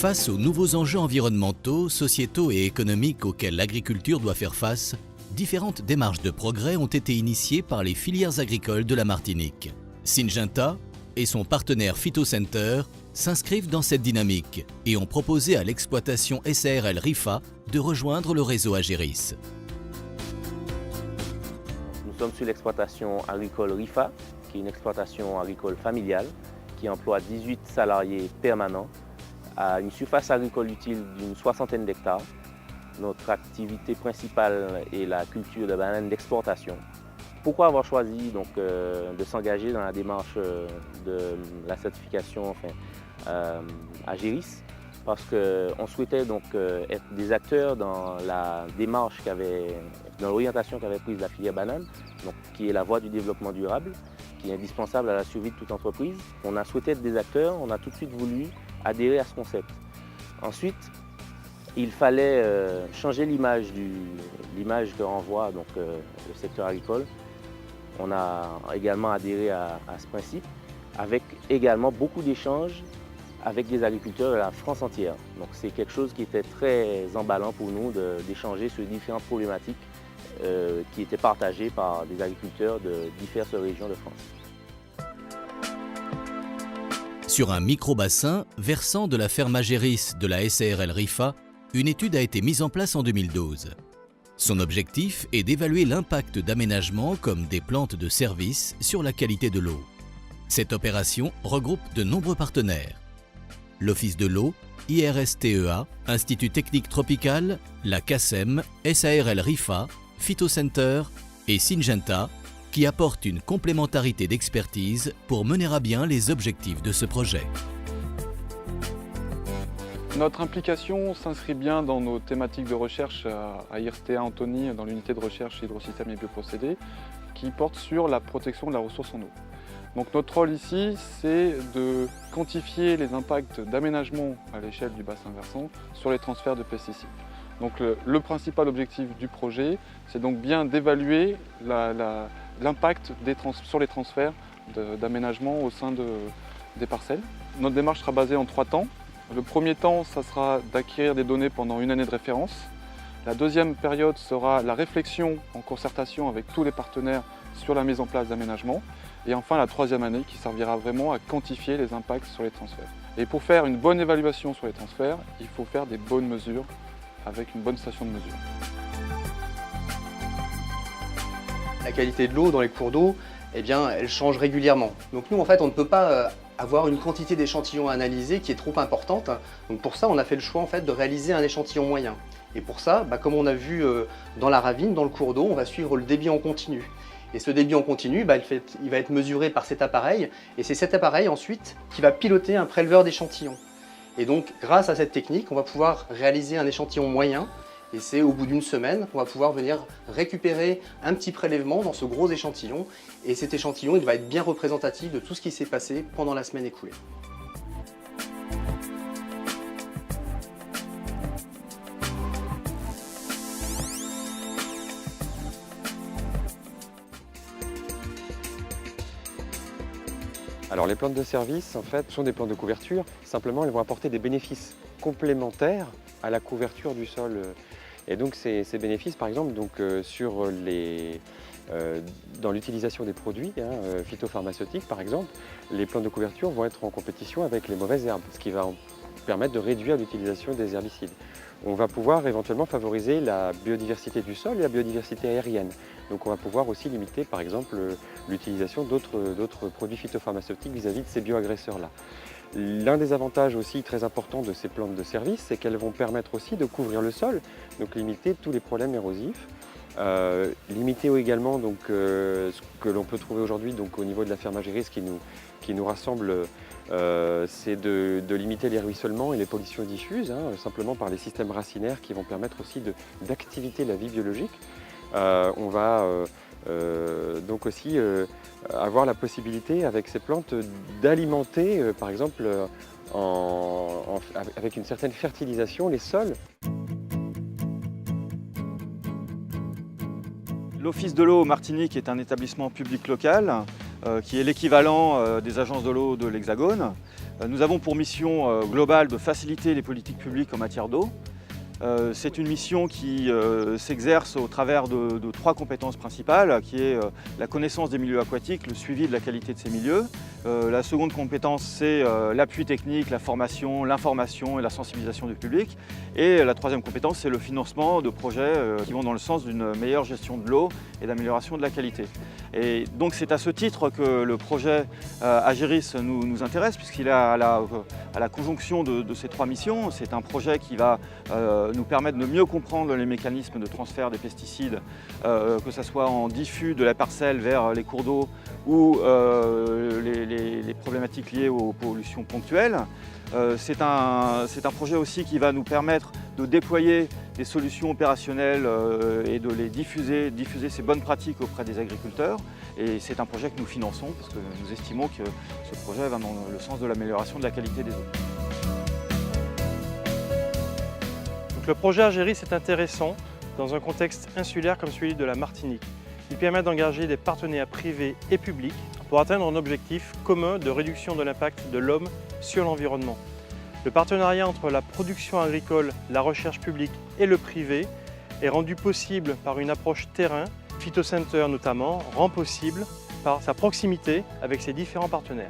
Face aux nouveaux enjeux environnementaux, sociétaux et économiques auxquels l'agriculture doit faire face, différentes démarches de progrès ont été initiées par les filières agricoles de la Martinique. Syngenta et son partenaire Phytocenter s'inscrivent dans cette dynamique et ont proposé à l'exploitation SARL RIFA de rejoindre le réseau Agéris. Nous sommes sur l'exploitation agricole RIFA, qui est une exploitation agricole familiale qui emploie 18 salariés permanents à une surface agricole utile d'une 60aine d'hectares. Notre activité principale est la culture de bananes d'exportation. Pourquoi avoir choisi de s'engager dans la démarche de la certification Agéris? Parce qu'on souhaitait être des acteurs dans la démarche dans l'orientation qu'avait prise la filière banane, qui est la voie du développement durable, qui est indispensable à la survie de toute entreprise. On a souhaité être des acteurs, on a tout de suite voulu adhérer à ce concept. Ensuite, il fallait changer l'image que renvoie le secteur agricole. On a également adhéré à ce principe, avec également beaucoup d'échanges avec des agriculteurs de la France entière. Donc c'est quelque chose qui était très emballant pour nous d'échanger sur différentes problématiques qui étaient partagées par des agriculteurs de diverses régions de France. Sur un micro-bassin versant de la ferme Agéris de la SARL RIFA, une étude a été mise en place en 2012. Son objectif est d'évaluer l'impact d'aménagements comme des plantes de service sur la qualité de l'eau. Cette opération regroupe de nombreux partenaires. L'Office de l'eau, IRSTEA, Institut Technique Tropical, la CACEM, SARL RIFA, Phytocenter et Syngenta, qui apportent une complémentarité d'expertise pour mener à bien les objectifs de ce projet. Notre implication s'inscrit bien dans nos thématiques de recherche à IRSTEA Antony, dans l'unité de recherche hydrosystèmes et bioprocédés, qui porte sur la protection de la ressource en eau. Donc notre rôle ici, c'est de quantifier les impacts d'aménagement à l'échelle du bassin versant sur les transferts de pesticides. Donc le principal objectif du projet, c'est donc bien d'évaluer l'impact sur les transferts d'aménagement au sein des parcelles. Notre démarche sera basée en 3 temps. Le premier temps, ça sera d'acquérir des données pendant une année de référence. La deuxième période sera la réflexion en concertation avec tous les partenaires sur la mise en place d'aménagements. Et enfin, la troisième année qui servira vraiment à quantifier les impacts sur les transferts. Et pour faire une bonne évaluation sur les transferts, il faut faire des bonnes mesures avec une bonne station de mesure. La qualité de l'eau dans les cours d'eau, elle change régulièrement. Donc nous, en fait, on ne peut pas avoir une quantité d'échantillons à analyser qui est trop importante. Donc pour ça, on a fait le choix en fait, de réaliser un échantillon moyen. Et pour ça, comme on a vu dans la ravine, dans le cours d'eau, on va suivre le débit en continu. Et ce débit en continu, il va être mesuré par cet appareil. Et c'est cet appareil ensuite qui va piloter un préleveur d'échantillons. Et donc, grâce à cette technique, on va pouvoir réaliser un échantillon moyen. Et c'est au bout d'une semaine qu'on va pouvoir venir récupérer un petit prélèvement dans ce gros échantillon. Et cet échantillon, il va être bien représentatif de tout ce qui s'est passé pendant la semaine écoulée. Alors les plantes de service, en fait, sont des plantes de couverture. Simplement, elles vont apporter des bénéfices complémentaires à la couverture du sol. Et donc ces bénéfices, par exemple, dans l'utilisation des produits phytopharmaceutiques, par exemple, les plantes de couverture vont être en compétition avec les mauvaises herbes, ce qui va permettre de réduire l'utilisation des herbicides. On va pouvoir éventuellement favoriser la biodiversité du sol et la biodiversité aérienne. Donc on va pouvoir aussi limiter par exemple l'utilisation d'autres produits phytopharmaceutiques vis-à-vis de ces bioagresseurs-là. L'un des avantages aussi très importants de ces plantes de service, c'est qu'elles vont permettre aussi de couvrir le sol, donc limiter tous les problèmes érosifs. Limiter également ce que l'on peut trouver aujourd'hui au niveau de la ferme Agéris qui nous rassemble, c'est de limiter les ruissellements et les pollutions diffuses, simplement par les systèmes racinaires qui vont permettre aussi d'activer la vie biologique. On va donc aussi avoir la possibilité avec ces plantes d'alimenter, par exemple, avec une certaine fertilisation, les sols. L'Office de l'eau Martinique est un établissement public local qui est l'équivalent des agences de l'eau de l'Hexagone. Nous avons pour mission globale de faciliter les politiques publiques en matière d'eau. C'est une mission qui s'exerce au travers de 3 compétences principales, qui est la connaissance des milieux aquatiques, le suivi de la qualité de ces milieux. La seconde compétence, c'est l'appui technique, la formation, l'information et la sensibilisation du public. Et la troisième compétence, c'est le financement de projets qui vont dans le sens d'une meilleure gestion de l'eau et d'amélioration de la qualité. Et donc c'est à ce titre que le projet Agiris nous intéresse, puisqu'il est à la conjonction de ces 3 missions. C'est un projet qui va nous permettre de mieux comprendre les mécanismes de transfert des pesticides, que ce soit en diffus de la parcelle vers les cours d'eau ou les problématiques liées aux pollutions ponctuelles. C'est un projet aussi qui va nous permettre de déployer des solutions opérationnelles et de les diffuser ces bonnes pratiques auprès des agriculteurs. Et c'est un projet que nous finançons parce que nous estimons que ce projet va dans le sens de l'amélioration de la qualité des eaux. Donc le projet Agiris est intéressant dans un contexte insulaire comme celui de la Martinique. Il permet d'engager des partenaires privés et publics pour atteindre un objectif commun de réduction de l'impact de l'homme sur l'environnement. Le partenariat entre la production agricole, la recherche publique et le privé est rendu possible par une approche terrain. Phytocenter notamment rend possible par sa proximité avec ses différents partenaires.